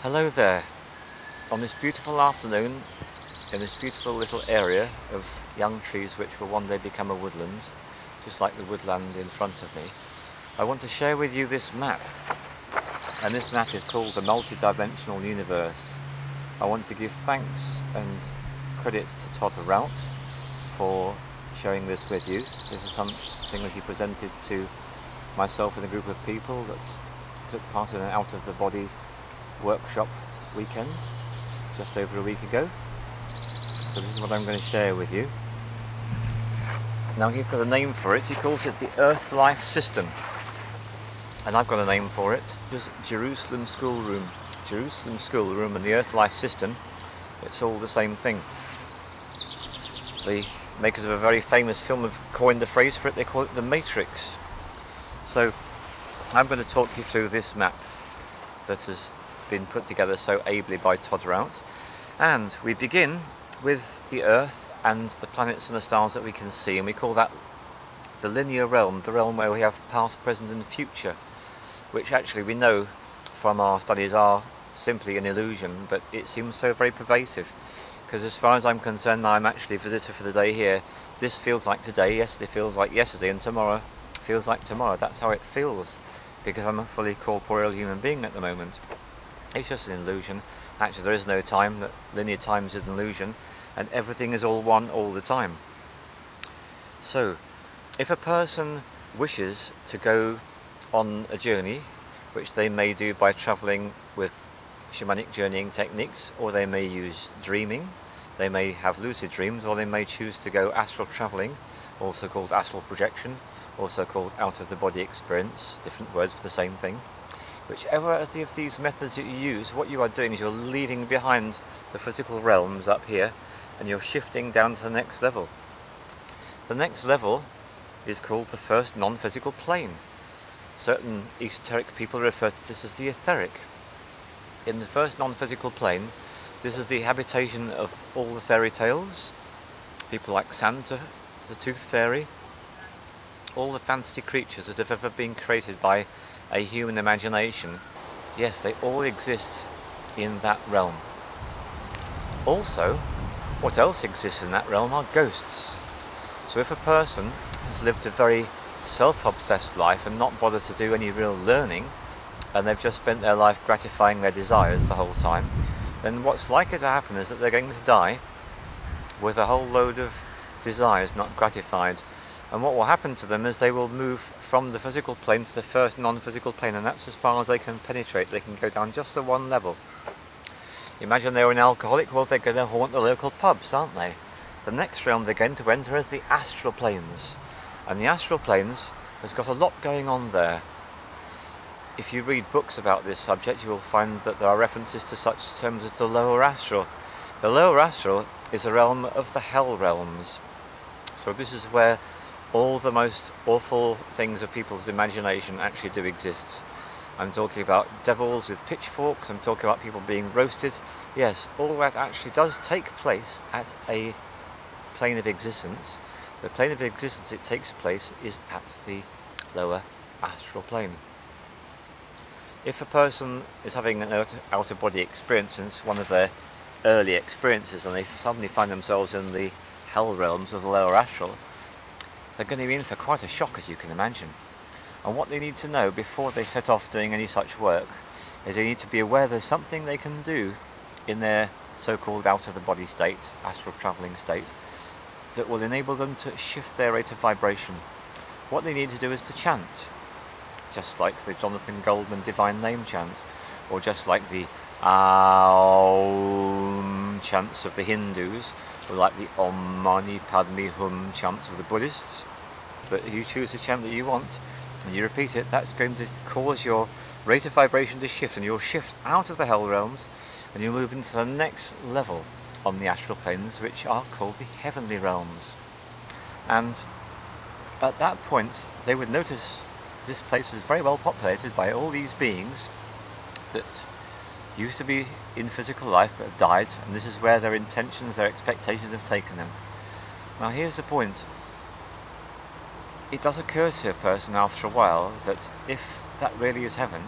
Hello there. On this beautiful afternoon, in this beautiful little area of young trees which will one day become a woodland, just like the woodland in front of me, I want to share with you this map. And this map is called the Multi-Dimensional Universe. I want to give thanks and credit to Todd Rout for sharing this with you. This is something that he presented to myself and a group of people that took part in an out-of-the-body workshop weekend just over a week ago. So this is what I'm going to share with you. Now he's got a name for it. He calls it the Earth Life System, and I've got a name for it. Just Jerusalem Schoolroom. Jerusalem Schoolroom and the Earth Life System, it's all the same thing. The makers of a very famous film have coined the phrase for it. They call it the Matrix. So I'm going to talk you through this map that has been put together so ably by Todd Rout, and we begin with the Earth and the planets and the stars that we can see, and we call that the linear realm, the realm where we have past, present and future, which actually we know from our studies are simply an illusion, but it seems so very pervasive, because as far as I'm concerned, I'm actually a visitor for the day here. This feels like today, yesterday feels like yesterday, and tomorrow feels like tomorrow. That's how it feels, because I'm a fully corporeal human being at the moment. It's just an illusion. Actually, there is no time. That linear time is an illusion, and everything is all one all the time. So, if a person wishes to go on a journey, which they may do by travelling with shamanic journeying techniques, or they may use dreaming, they may have lucid dreams, or they may choose to go astral travelling, also called astral projection, also called out-of-the-body experience, different words for the same thing. Whichever of these methods that you use, what you are doing is you're leaving behind the physical realms up here, and you're shifting down to the next level. The next level is called the first non-physical plane. Certain esoteric people refer to this as the etheric. In the first non-physical plane, this is the habitation of all the fairy tales, people like Santa, the Tooth Fairy, all the fantasy creatures that have ever been created by a human imagination. Yes, they all exist in that realm. Also, what else exists in that realm are ghosts. So if a person has lived a very self-obsessed life and not bothered to do any real learning, and they've just spent their life gratifying their desires the whole time, then what's likely to happen is that they're going to die with a whole load of desires not gratified. And what will happen to them is they will move from the physical plane to the first non-physical plane, and that's as far as they can penetrate. They can go down just the one level. Imagine they were an alcoholic. Well, they're going to haunt the local pubs, aren't they? The next realm they're going to enter is the astral planes. And the astral planes has got a lot going on there. If you read books about this subject, you will find that there are references to such terms as the lower astral. The lower astral is a realm of the hell realms. So this is where all the most awful things of people's imagination actually do exist. I'm talking about devils with pitchforks, I'm talking about people being roasted. Yes, all that actually does take place at a plane of existence. The plane of existence it takes place is at the lower astral plane. If a person is having an out-of-body experience, and it's one of their early experiences, and they suddenly find themselves in the hell realms of the lower astral, they're going to be in for quite a shock, as you can imagine. And what they need to know before they set off doing any such work is they need to be aware there's something they can do in their so-called out-of-the-body state, astral travelling state, that will enable them to shift their rate of vibration. What they need to do is to chant, just like the Jonathan Goldman Divine Name chant, or just like the Aum chants of the Hindus, or like the Om Mani Padme Hum chants of the Buddhists. But if you choose the chant that you want and you repeat it, that's going to cause your rate of vibration to shift, and you'll shift out of the hell realms and you'll move into the next level on the astral planes, which are called the heavenly realms. And at that point they would notice this place was very well populated by all these beings that used to be in physical life but have died, and this is where their intentions, their expectations have taken them. Now here's the point. It does occur to a person after a while that if that really is heaven,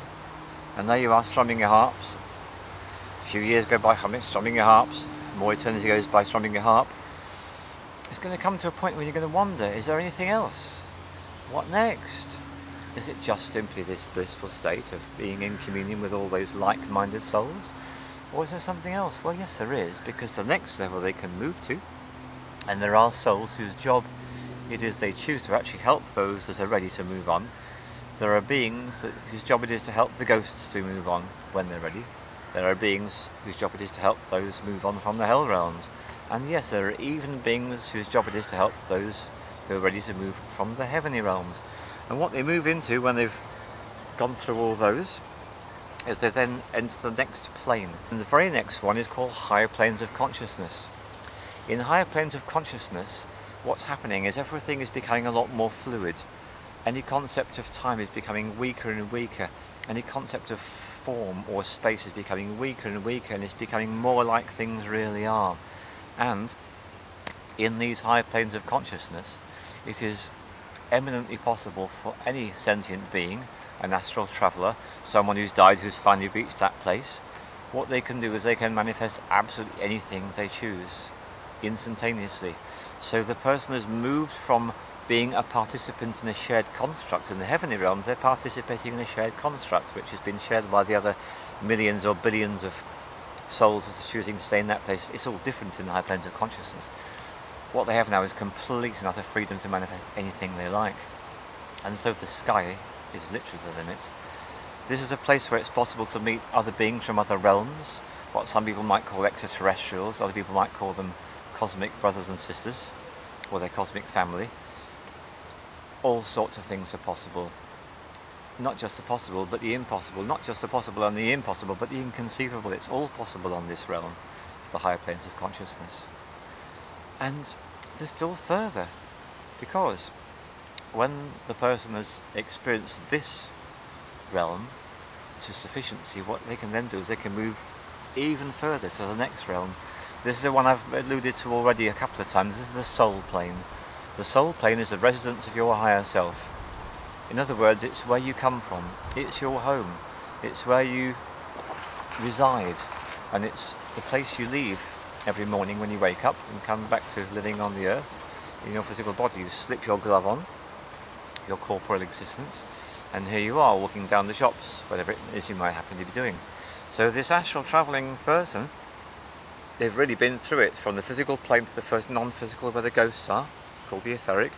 and there you are strumming your harps, few years go by strumming your harps, more eternity goes by strumming your harp, it's going to come to a point where you're going to wonder, is there anything else? What next? Is it just simply this blissful state of being in communion with all those like-minded souls? Or is there something else? Well, yes, there is, because the next level they can move to, and there are souls whose job it is they choose to actually help those that are ready to move on. There are beings whose job it is to help the ghosts to move on when they're ready. There are beings whose job it is to help those move on from the hell realms. And yes, there are even beings whose job it is to help those who are ready to move from the heavenly realms. And what they move into when they've gone through all those is they then enter the next plane. And the very next one is called higher planes of consciousness. In higher planes of consciousness, what's happening is everything is becoming a lot more fluid. Any concept of time is becoming weaker and weaker. Any concept of form or space is becoming weaker and weaker, and it's becoming more like things really are. And in these higher planes of consciousness, it is eminently possible for any sentient being, an astral traveller, someone who's died who's finally reached that place, what they can do is they can manifest absolutely anything they choose instantaneously. So the person has moved from being a participant in a shared construct in the heavenly realms, they're participating in a shared construct which has been shared by the other millions or billions of souls that are choosing to stay in that place. It's all different in the high planes of consciousness. What they have now is complete and utter freedom to manifest anything they like. And so the sky is literally the limit. This is a place where it's possible to meet other beings from other realms, what some people might call extraterrestrials, other people might call them cosmic brothers and sisters, or their cosmic family. All sorts of things are possible. Not just the possible, but the impossible. Not just the possible and the impossible, but the inconceivable. It's all possible on this realm of the higher planes of consciousness. And there's still further, because when the person has experienced this realm to sufficiency, what they can then do is they can move even further to the next realm. This is the one I've alluded to already a couple of times. This is the soul plane. The soul plane is the residence of your higher self. In other words, it's where you come from. It's your home. It's where you reside. And it's the place you leave every morning when you wake up and come back to living on the earth in your physical body. You slip your glove on, your corporeal existence, and here you are walking down the shops, whatever it is you might happen to be doing. So this astral travelling person, they've really been through it from the physical plane to the first non-physical where the ghosts are, called the etheric,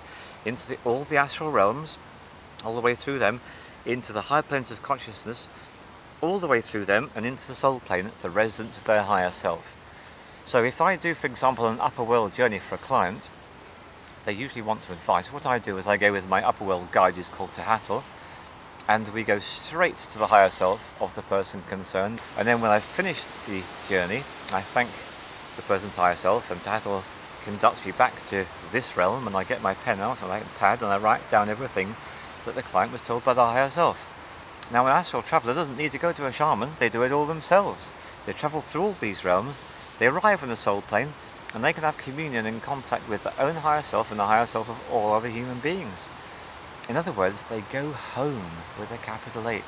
into all the astral realms, all the way through them, into the higher planes of consciousness, all the way through them and into the soul plane, the residence of their higher self. So if I do, for example, an upper world journey for a client, they usually want some advice. What I do is I go with my upper world guide, who's called Tahatl, and we go straight to the higher self of the person concerned. And then when I've finished the journey, I thank the person's higher self, and Tahatl conducts me back to this realm, and I get my pen out and my pad and I write down everything that the client was told by the higher self. Now an astral traveller doesn't need to go to a shaman, they do it all themselves. They travel through all these realms, they arrive in the soul plane, and they can have communion and contact with their own higher self and the higher self of all other human beings. In other words, they go home with a capital H.